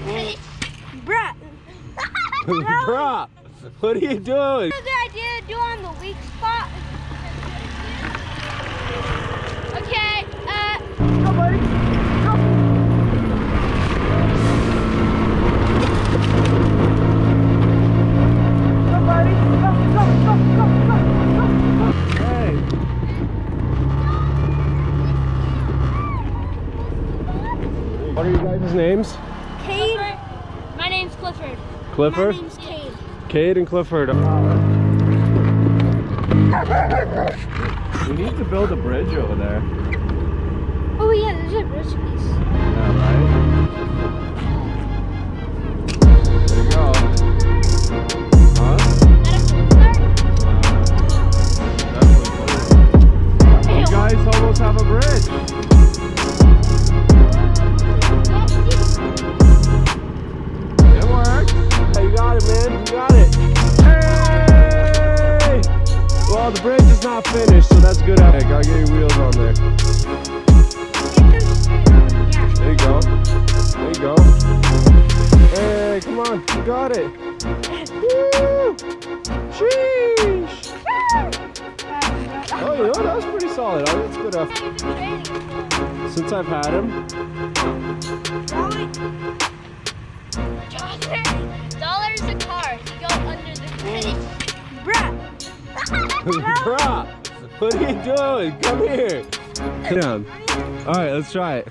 Bruh. Bruh, what are you doing? What's a good idea to do on the weak spot? Okay, Go, buddy. Go. Go, buddy. Go. Hey. What are you guys' names? Cade. My name's Clifford. Clifford? My name's Cade. Cade and Clifford. We need to build a bridge over there. Oh yeah, there's a bridge piece. Yeah, right? There you go. Huh? Definitely. You guys almost have a bridge. It works. Hey, you got it, man. You got it. Hey! Well, the bridge is not finished, so that's good. Hey, gotta get your wheels on there. There you go. There you go. Hey, come on. You got it. Woo! Sheesh! Oh, you know, that was pretty solid. Oh, that's good effort. Since I've had him. $1 a car to go under the bridge. Bruh. Bruh, what are you doing? Come here. Sit down. All right, let's try it.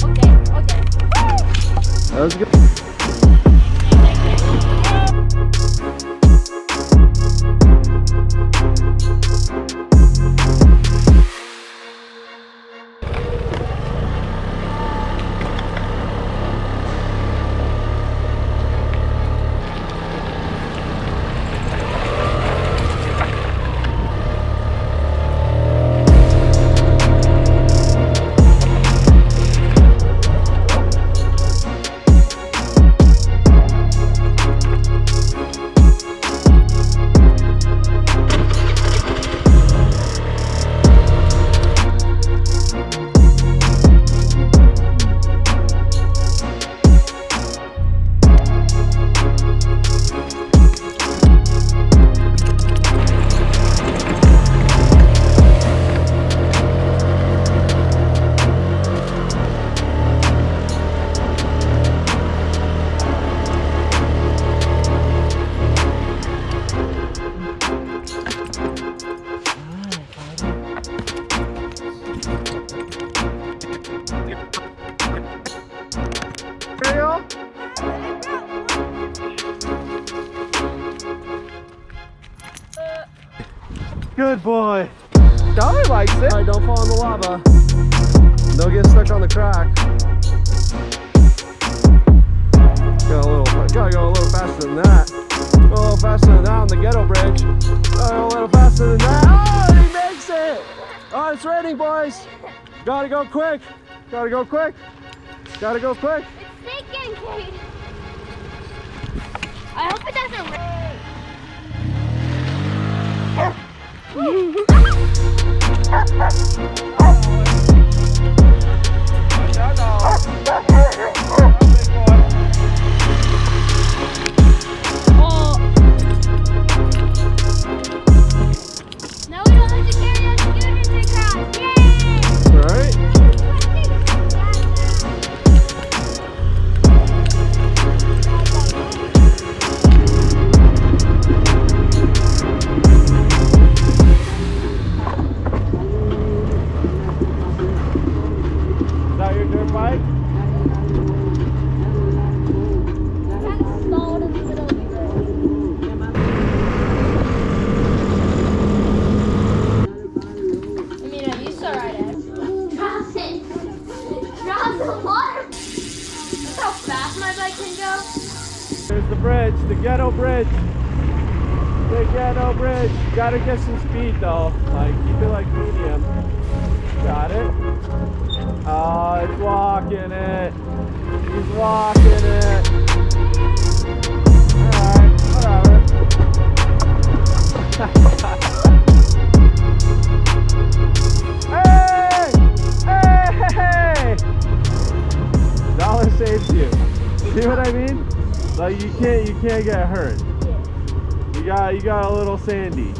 Okay. That was good. Good boy. Dolly likes it. All right, don't fall in the lava. Don't get stuck on the crack. Gotta go a little faster than that. Go a little faster than that on the Ghetto Bridge. Gotta go a little faster than that. Oh, he makes it. Oh, it's raining, boys. Gotta go quick. Gotta go quick. Gotta go quick. It's sinking, Cade. I hope it doesn't rain. Now we don't have to carry our scooters across. Yay! All right. There's the bridge, the Ghetto Bridge. The Ghetto Bridge. You gotta get some speed though. Like, keep it like medium. Got it? Oh, it's walking it. He's walking it. Alright, whatever. you can't get hurt. You got a little sandy.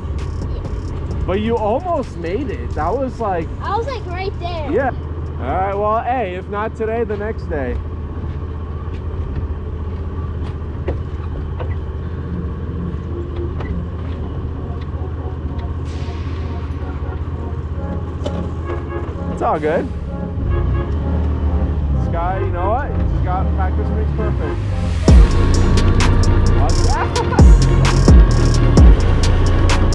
But you almost made it. That was like, I was like right there. yeah. All right, well, hey, if not today, the next day. It's all good. Sky, you know what? You just got practice makes perfect. Watch out.